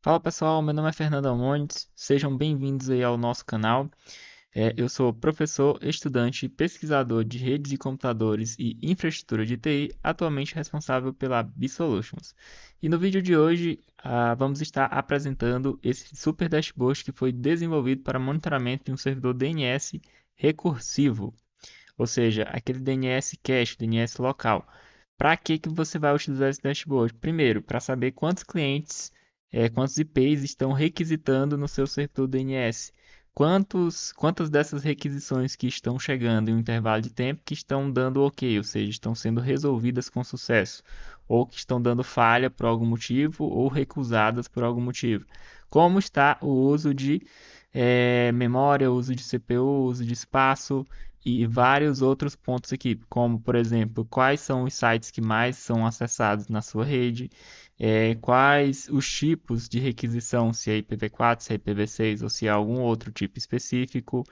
Fala pessoal, meu nome é Fernando Almontes, sejam bem-vindos aí ao nosso canal. Eu sou professor, estudante, pesquisador de redes de computadores e infraestrutura de TI, atualmente responsável pela B-Solutions. E no vídeo de hoje, vamos estar apresentando esse super dashboard que foi desenvolvido para monitoramento de um servidor DNS recursivo, ou seja, aquele DNS cache, DNS local. Para que você vai utilizar esse dashboard? Primeiro, para saber quantos clientes, quantos IPs estão requisitando no seu servidor DNS. Quantas dessas requisições que estão chegando em um intervalo de tempo que estão dando ok, ou seja, estão sendo resolvidas com sucesso, ou que estão dando falha por algum motivo, ou recusadas por algum motivo. Como está o uso de memória, uso de CPU, uso de espaço, e vários outros pontos aqui, como por exemplo, quais são os sites que mais são acessados na sua rede, quais os tipos de requisição, se é IPv4, se é IPv6 ou se é algum outro tipo específico,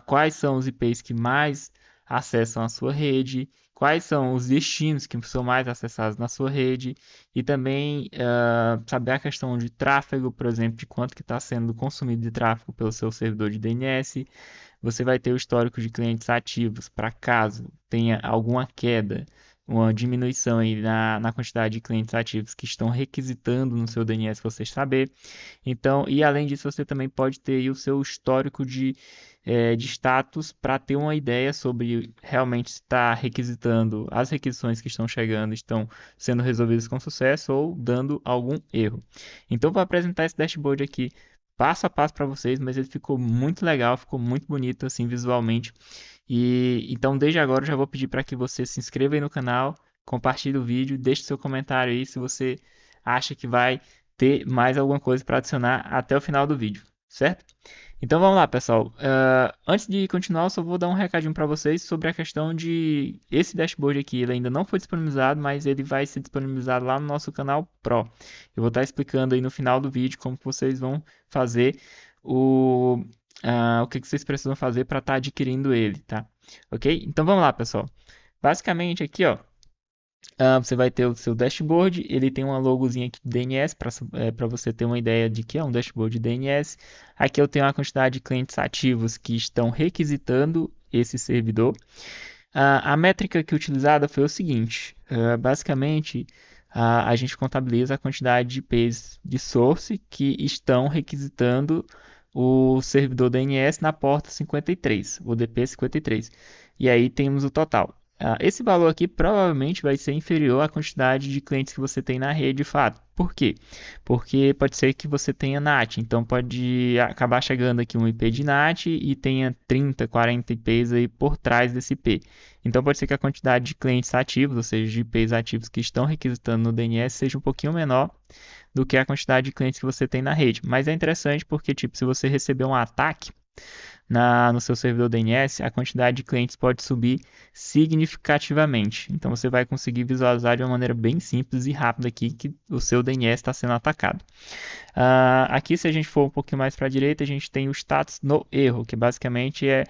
quais são os IPs que mais acessam a sua rede, quais são os destinos que são mais acessados na sua rede e também saber a questão de tráfego, por exemplo, de quanto que está sendo consumido de tráfego pelo seu servidor de DNS. Você vai ter o histórico de clientes ativos para caso tenha alguma queda, uma diminuição aí na quantidade de clientes ativos que estão requisitando no seu DNS você saber. Então, e além disso, você também pode ter aí o seu histórico de status para ter uma ideia sobre realmente se está requisitando, as requisições que estão chegando estão sendo resolvidas com sucesso ou dando algum erro. Então, vou apresentar esse dashboard aqui passo a passo para vocês, mas ele ficou muito legal, ficou muito bonito assim visualmente. E então, desde agora, eu já vou pedir para que você se inscreva aí no canal, compartilhe o vídeo, deixe seu comentário aí se você acha que vai ter mais alguma coisa para adicionar até o final do vídeo, certo? Então vamos lá, pessoal. Antes de continuar, eu só vou dar um recadinho para vocês sobre a questão de esse dashboard aqui. Ele ainda não foi disponibilizado, mas ele vai ser disponibilizado lá no nosso canal Pro. Eu vou estar explicando aí no final do vídeo como que vocês vão fazer o, o que vocês precisam fazer para estar adquirindo ele, tá? Ok? Então vamos lá, pessoal. Basicamente aqui, ó, você vai ter o seu dashboard, ele tem uma logozinha aqui de DNS para você ter uma ideia de que é um dashboard de DNS. Aqui eu tenho a quantidade de clientes ativos que estão requisitando esse servidor. A métrica que utilizada foi o seguinte: basicamente a gente contabiliza a quantidade de IPs de source que estão requisitando o servidor DNS na porta 53, o DP 53. E aí temos o total. Esse valor aqui provavelmente vai ser inferior à quantidade de clientes que você tem na rede de fato. Por quê? Porque pode ser que você tenha NAT, então pode acabar chegando aqui um IP de NAT e tenha 30, 40 IPs aí por trás desse IP. Então pode ser que a quantidade de clientes ativos, ou seja, de IPs ativos que estão requisitando no DNS, seja um pouquinho menor do que a quantidade de clientes que você tem na rede. Mas é interessante porque, tipo, se você receber um ataque no seu servidor DNS, a quantidade de clientes pode subir significativamente. Então você vai conseguir visualizar de uma maneira bem simples e rápida aqui que o seu DNS está sendo atacado. Aqui, se a gente for um pouquinho mais para a direita, a gente tem o status no erro, que basicamente é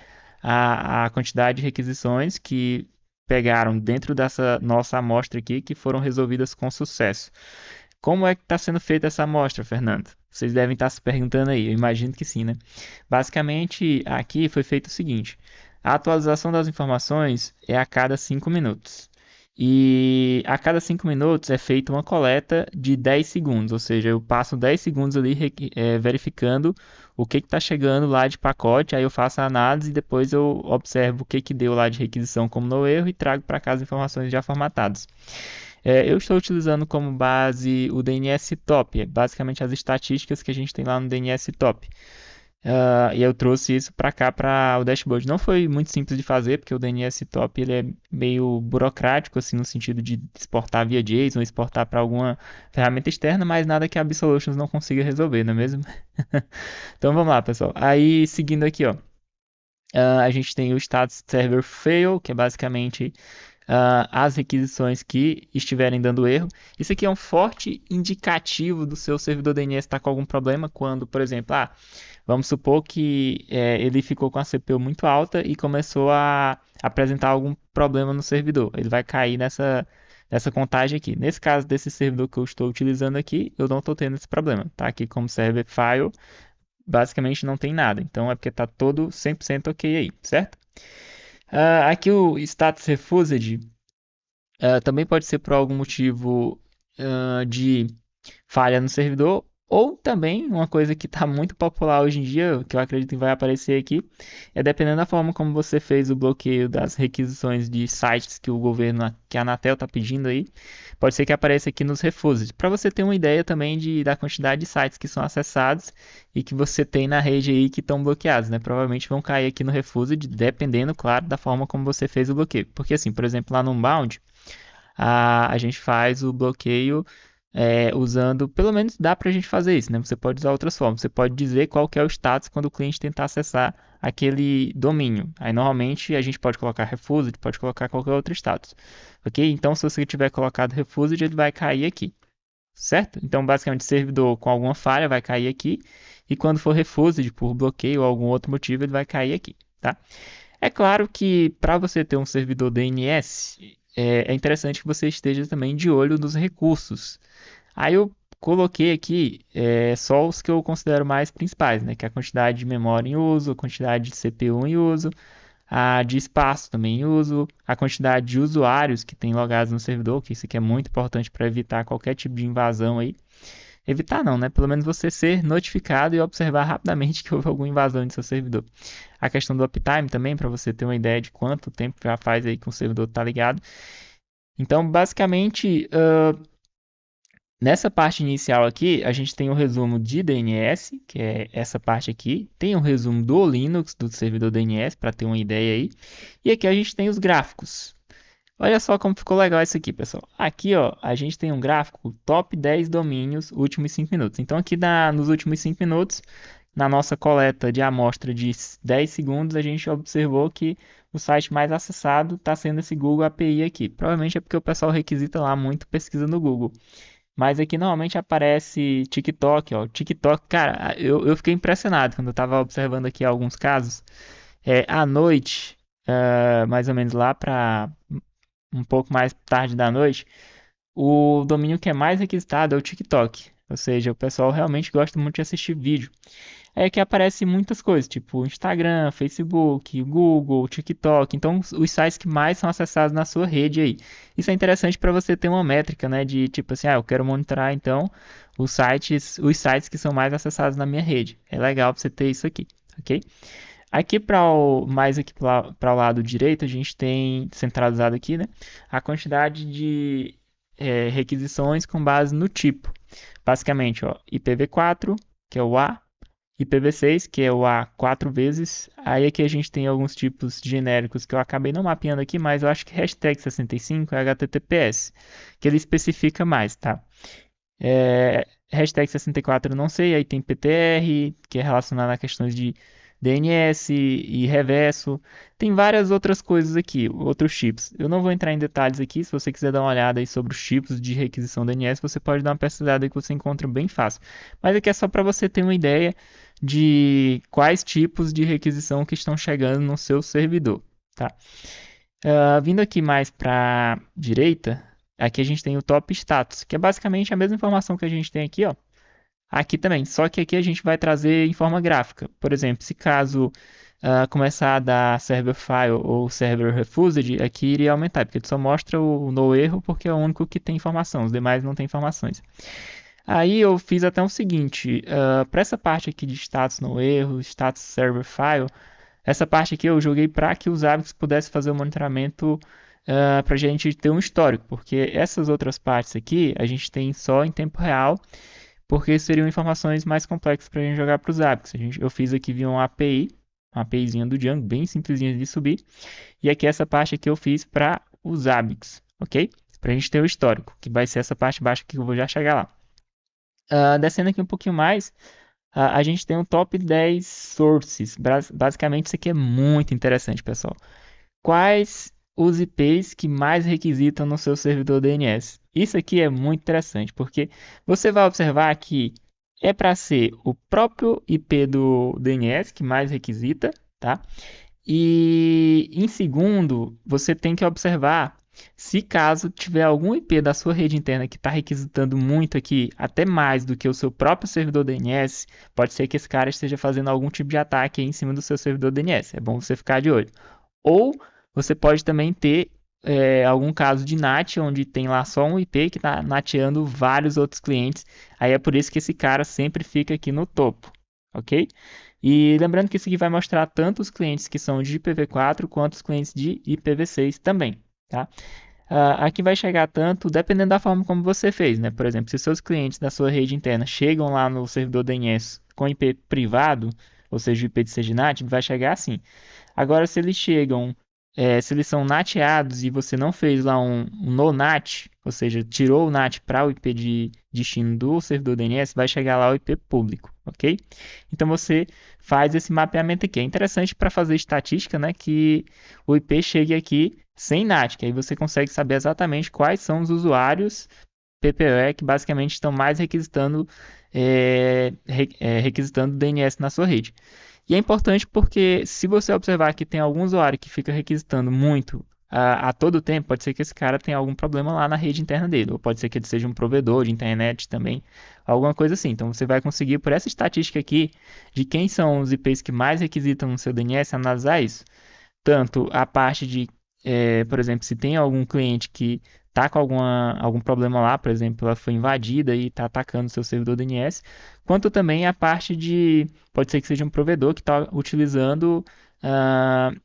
a quantidade de requisições que pegaram dentro dessa nossa amostra aqui que foram resolvidas com sucesso. Como é que está sendo feita essa amostra, Fernando? Vocês devem estar se perguntando aí, eu imagino que sim, né? Basicamente, aqui foi feito o seguinte: a atualização das informações é a cada 5 minutos. E a cada 5 minutos é feita uma coleta de 10 segundos, ou seja, eu passo 10 segundos ali verificando o que está chegando lá de pacote, aí eu faço a análise e depois eu observo o que deu lá de requisição como no erro e trago para cá as informações já formatadas. Eu estou utilizando como base o DNS Top, basicamente as estatísticas que a gente tem lá no DNS Top. E eu trouxe isso para cá para o dashboard. Não foi muito simples de fazer, porque o DNS Top ele é meio burocrático, assim, no sentido de exportar via JSON, exportar para alguma ferramenta externa, mas nada que a Absolutions não consiga resolver, não é mesmo? Então vamos lá, pessoal. Aí, seguindo aqui, ó, a gente tem o status server fail, que é basicamente as requisições que estiverem dando erro. Isso aqui é um forte indicativo do seu servidor DNS estar com algum problema quando, por exemplo, vamos supor que ele ficou com a CPU muito alta e começou a apresentar algum problema no servidor. Ele vai cair dessa contagem aqui. Nesse caso desse servidor que eu estou utilizando aqui, eu não estou tendo esse problema. Tá aqui como server file, basicamente não tem nada. Então é porque está todo 100% ok aí, certo? Aqui o status refused também pode ser por algum motivo de falha no servidor, ou também uma coisa que está muito popular hoje em dia, que eu acredito que vai aparecer aqui, é dependendo da forma como você fez o bloqueio das requisições de sites que o governo, que a Anatel está pedindo aí, pode ser que apareça aqui nos refusos, para você ter uma ideia também da quantidade de sites que são acessados e que você tem na rede aí que estão bloqueados, né? Provavelmente vão cair aqui no refused, dependendo, claro, da forma como você fez o bloqueio. Porque assim, por exemplo, lá no Unbound, a gente faz o bloqueio usando, pelo menos dá para a gente fazer isso, né? Você pode usar outras formas. Você pode dizer qual que é o status quando o cliente tentar acessar aquele domínio. Aí normalmente a gente pode colocar refused, pode colocar qualquer outro status, ok? Então se você tiver colocado refused, ele vai cair aqui, certo? Então basicamente servidor com alguma falha vai cair aqui e quando for refused por bloqueio ou algum outro motivo, ele vai cair aqui, tá? É claro que para você ter um servidor DNS, é interessante que você esteja também de olho nos recursos. Aí eu coloquei aqui só os que eu considero mais principais, né? Que é a quantidade de memória em uso, a quantidade de CPU em uso, a de espaço também em uso, a quantidade de usuários que tem logados no servidor, que isso aqui é muito importante para evitar qualquer tipo de invasão aí. Evitar não, né? Pelo menos você ser notificado e observar rapidamente que houve alguma invasão de seu servidor. A questão do uptime também, para você ter uma ideia de quanto tempo já faz aí que o servidor está ligado. Então, basicamente, nessa parte inicial aqui, a gente tem o resumo de DNS, que é essa parte aqui. Tem o resumo do Linux, do servidor DNS, para ter uma ideia aí. E aqui a gente tem os gráficos. Olha só como ficou legal isso aqui, pessoal. Aqui, ó, a gente tem um gráfico top 10 domínios últimos 5 minutos. Então, aqui nos últimos 5 minutos, na nossa coleta de amostra de 10 segundos, a gente observou que o site mais acessado está sendo esse Google API aqui. Provavelmente é porque o pessoal requisita lá muito pesquisa no Google. Mas aqui normalmente aparece TikTok, ó. TikTok, cara, eu fiquei impressionado quando eu estava observando aqui alguns casos. À noite, mais ou menos lá para um pouco mais tarde da noite, o domínio que é mais requisitado é o TikTok. Ou seja, o pessoal realmente gosta muito de assistir vídeo. É que aparece muitas coisas, tipo Instagram, Facebook, Google, TikTok. Então, os sites que mais são acessados na sua rede aí. Isso é interessante para você ter uma métrica, né? De tipo assim, eu quero monitorar então os sites que são mais acessados na minha rede. É legal para você ter isso aqui, ok? Aqui mais aqui para o lado direito, a gente tem centralizado aqui, né? A quantidade de requisições com base no tipo. Basicamente, ó, IPv4, que é o A, IPv6, que é o A 4 vezes. Aí aqui a gente tem alguns tipos genéricos que eu acabei não mapeando aqui, mas eu acho que hashtag 65 é HTTPS, que ele especifica mais, tá? Hashtag 64 eu não sei, aí tem PTR, que é relacionado a questões de DNS e reverso. Tem várias outras coisas aqui, outros chips. Eu não vou entrar em detalhes aqui, se você quiser dar uma olhada aí sobre os tipos de requisição DNS, você pode dar uma pesquisada aí que você encontra bem fácil. Mas aqui é só para você ter uma ideia de quais tipos de requisição que estão chegando no seu servidor, tá? Vindo aqui mais para a direita, aqui a gente tem o top status, que é basicamente a mesma informação que a gente tem aqui, ó. Aqui também, só que aqui a gente vai trazer em forma gráfica. Por exemplo, se caso começar a dar server file ou server refused, aqui iria aumentar, porque ele só mostra o no erro porque é o único que tem informação, os demais não tem informações. Aí eu fiz até o seguinte, para essa parte aqui de status no erro, status server file, essa parte aqui eu joguei para que os hábitos pudessem fazer o monitoramento para a gente ter um histórico, porque essas outras partes aqui a gente tem só em tempo real, porque seriam informações mais complexas para a gente jogar para os hábitos. Eu fiz aqui via uma API, uma APIzinha do Django, bem simplesinha de subir, e aqui essa parte aqui eu fiz para os hábitos, ok? Para a gente ter o histórico, que vai ser essa parte baixa que eu vou já chegar lá. Descendo aqui um pouquinho mais, a gente tem o top 10 sources. Basicamente, isso aqui é muito interessante, pessoal. Quais os IPs que mais requisitam no seu servidor DNS? Isso aqui é muito interessante, porque você vai observar que é para ser o próprio IP do DNS que mais requisita, tá? E em segundo, você tem que observar Se caso tiver algum IP da sua rede interna que está requisitando muito aqui, até mais do que o seu próprio servidor DNS, pode ser que esse cara esteja fazendo algum tipo de ataque aí em cima do seu servidor DNS. É bom você ficar de olho. Ou você pode também ter algum caso de NAT, onde tem lá só um IP que está nateando vários outros clientes. Aí é por isso que esse cara sempre fica aqui no topo, ok? E lembrando que isso aqui vai mostrar tanto os clientes que são de IPv4 quanto os clientes de IPv6 também, tá? Aqui vai chegar tanto, dependendo da forma como você fez, né? Por exemplo, se seus clientes da sua rede interna chegam lá no servidor DNS com IP privado, ou seja, o IP de CGNAT, vai chegar assim. Agora, se eles chegam, se eles são nateados e você não fez lá um no NAT, ou seja, tirou o NAT para o IP de destino do servidor DNS, vai chegar lá o IP público, ok? Então você faz esse mapeamento aqui. É interessante para fazer estatística, né, que o IP chegue aqui sem NAT, que aí você consegue saber exatamente quais são os usuários PPE que basicamente estão mais requisitando DNS na sua rede. E é importante porque se você observar que tem algum usuário que fica requisitando muito a todo tempo, pode ser que esse cara tenha algum problema lá na rede interna dele, ou pode ser que ele seja um provedor de internet também, alguma coisa assim. Então você vai conseguir, por essa estatística aqui, de quem são os IPs que mais requisitam no seu DNS, analisar isso. Tanto a parte de, por exemplo, se tem algum cliente que está com algum problema lá, por exemplo, ela foi invadida e está atacando o seu servidor DNS, quanto também a parte de, pode ser que seja um provedor que está utilizando uh,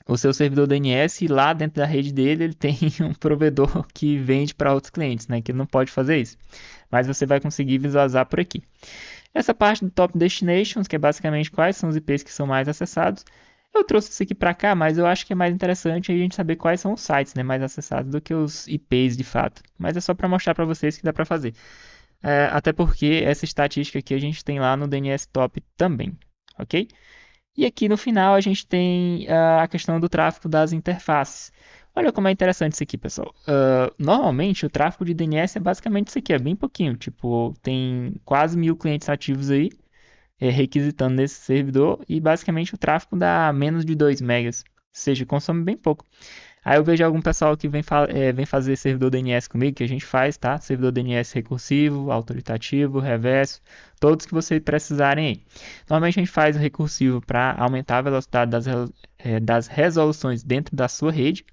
o seu servidor DNS e lá dentro da rede dele ele tem um provedor que vende para outros clientes, né, que ele não pode fazer isso. Mas você vai conseguir visualizar por aqui. Essa parte do Top Destinations, que é basicamente quais são os IPs que são mais acessados, eu trouxe isso aqui para cá, mas eu acho que é mais interessante a gente saber quais são os sites, né, mais acessados do que os IPs de fato. Mas é só para mostrar para vocês que dá para fazer. Até porque essa estatística aqui a gente tem lá no DNS Top também, ok? E aqui no final a gente tem a questão do tráfego das interfaces. Olha como é interessante isso aqui, pessoal. Normalmente o tráfego de DNS é basicamente isso aqui, é bem pouquinho. Tipo, tem quase 1000 clientes ativos aí, requisitando nesse servidor, e basicamente o tráfego dá menos de 2 megas, ou seja, consome bem pouco. Aí eu vejo algum pessoal que vem fazer servidor DNS comigo, que a gente faz, tá? Servidor DNS recursivo, autoritativo, reverso, todos que vocês precisarem aí. Normalmente a gente faz o recursivo para aumentar a velocidade das resoluções dentro da sua rede.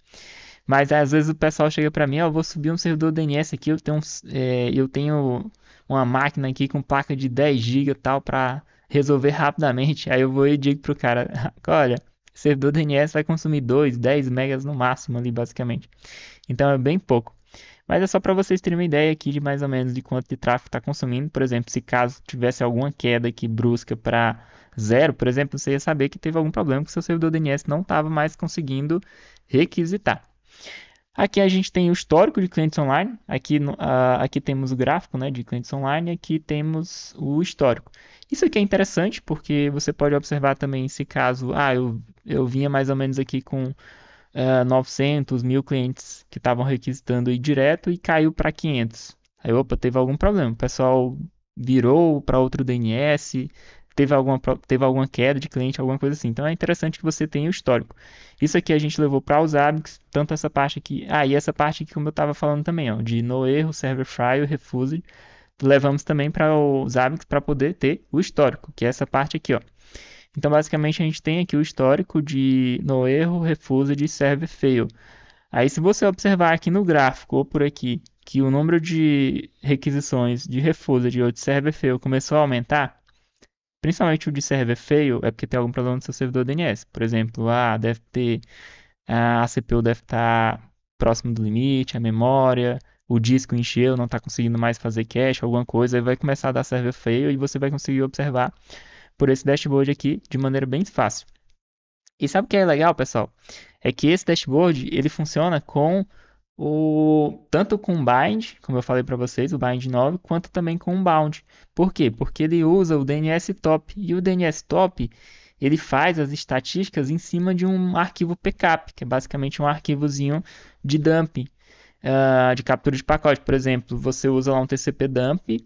Mas às vezes o pessoal chega para mim, eu vou subir um servidor DNS aqui, eu tenho uma máquina aqui com placa de 10 GB e tal para resolver rapidamente. Aí eu vou e digo pro cara, olha, servidor DNS vai consumir 2, 10 megas no máximo ali basicamente. Então é bem pouco. Mas é só para vocês terem uma ideia aqui de mais ou menos de quanto de tráfego está consumindo. Por exemplo, se caso tivesse alguma queda aqui brusca para zero, por exemplo, você ia saber que teve algum problema que seu servidor DNS não estava mais conseguindo requisitar. Aqui a gente tem o histórico de clientes online. Aqui temos o gráfico, né, de clientes online. Aqui temos o histórico. Isso aqui é interessante porque você pode observar também se caso, eu vinha mais ou menos aqui com 900, 1000 clientes que estavam requisitando aí direto e caiu para 500. Aí, opa, teve algum problema. O pessoal virou para outro DNS, teve alguma queda de cliente, alguma coisa assim. Então é interessante que você tenha o histórico. Isso aqui a gente levou para os ABICs, tanto essa parte aqui, e essa parte aqui como eu estava falando também, ó, de no erro, server file, refused, levamos também para os ABICs para poder ter o histórico, que é essa parte aqui, ó. Então, basicamente, a gente tem aqui o histórico de no erro, refused e server fail. Aí, se você observar aqui no gráfico ou por aqui que o número de requisições de refused ou de server fail começou a aumentar, principalmente o de server fail, é porque tem algum problema no seu servidor DNS. Por exemplo, deve ter a CPU deve estar próximo do limite, a memória, o disco encheu, não está conseguindo mais fazer cache, alguma coisa, aí vai começar a dar server fail e você vai conseguir observar por esse dashboard aqui de maneira bem fácil. E sabe o que é legal, pessoal? É que esse dashboard ele funciona tanto com o bind, como eu falei para vocês, o bind 9, quanto também com o bound. Por quê? Porque ele usa o DNS top e o DNS top ele faz as estatísticas em cima de um arquivo pcap, que é basicamente um arquivozinho de dump, de captura de pacote. Por exemplo, você usa lá um TCP dump,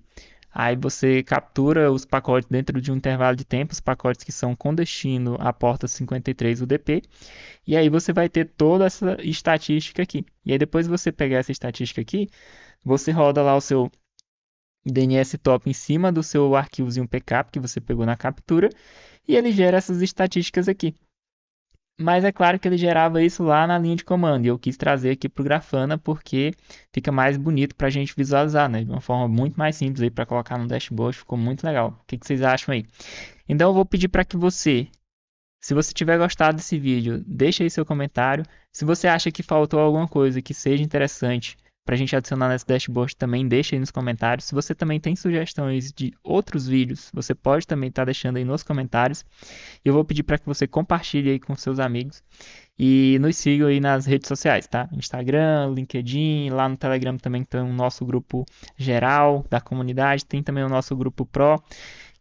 Aí você captura os pacotes dentro de um intervalo de tempo, os pacotes que são com destino à porta 53 UDP, e aí você vai ter toda essa estatística aqui. E aí depois de você pegar essa estatística aqui, você roda lá o seu DNS top em cima do seu arquivozinho PK que você pegou na captura, e ele gera essas estatísticas aqui. Mas é claro que ele gerava isso lá na linha de comando, e eu quis trazer aqui para o Grafana porque fica mais bonito para a gente visualizar, né? De uma forma muito mais simples aí para colocar no dashboard, ficou muito legal. O que vocês acham aí? Então eu vou pedir para que você, se você tiver gostado desse vídeo, deixe aí seu comentário. Se você acha que faltou alguma coisa que seja interessante para a gente adicionar nesse dashboard, também deixe aí nos comentários. Se você também tem sugestões de outros vídeos, você pode também estar deixando aí nos comentários. Eu vou pedir para que você compartilhe aí com seus amigos e nos siga aí nas redes sociais, tá? Instagram, LinkedIn, lá no Telegram também tem o nosso grupo geral da comunidade, tem também o nosso grupo Pro,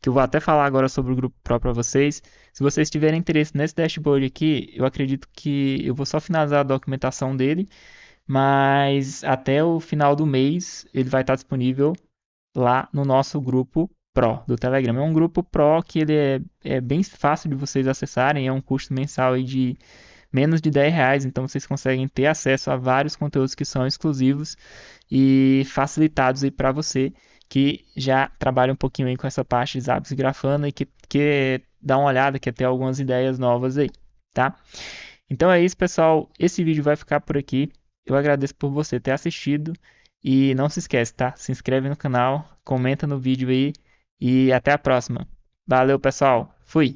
que eu vou até falar agora sobre o grupo Pro para vocês. Se vocês tiverem interesse nesse dashboard aqui, eu acredito que eu vou só finalizar a documentação dele, mas até o final do mês ele vai estar disponível lá no nosso grupo Pro do Telegram. É um grupo Pro que ele é bem fácil de vocês acessarem, é um custo mensal aí de menos de R$ 10, então vocês conseguem ter acesso a vários conteúdos que são exclusivos e facilitados aí para você que já trabalha um pouquinho aí com essa parte de Zapier e Grafana e que dá uma olhada, quer ter algumas ideias novas aí, tá? Então é isso, pessoal. Esse vídeo vai ficar por aqui. Eu agradeço por você ter assistido e não se esquece, tá? Se inscreve no canal, comenta no vídeo aí e até a próxima. Valeu, pessoal. Fui.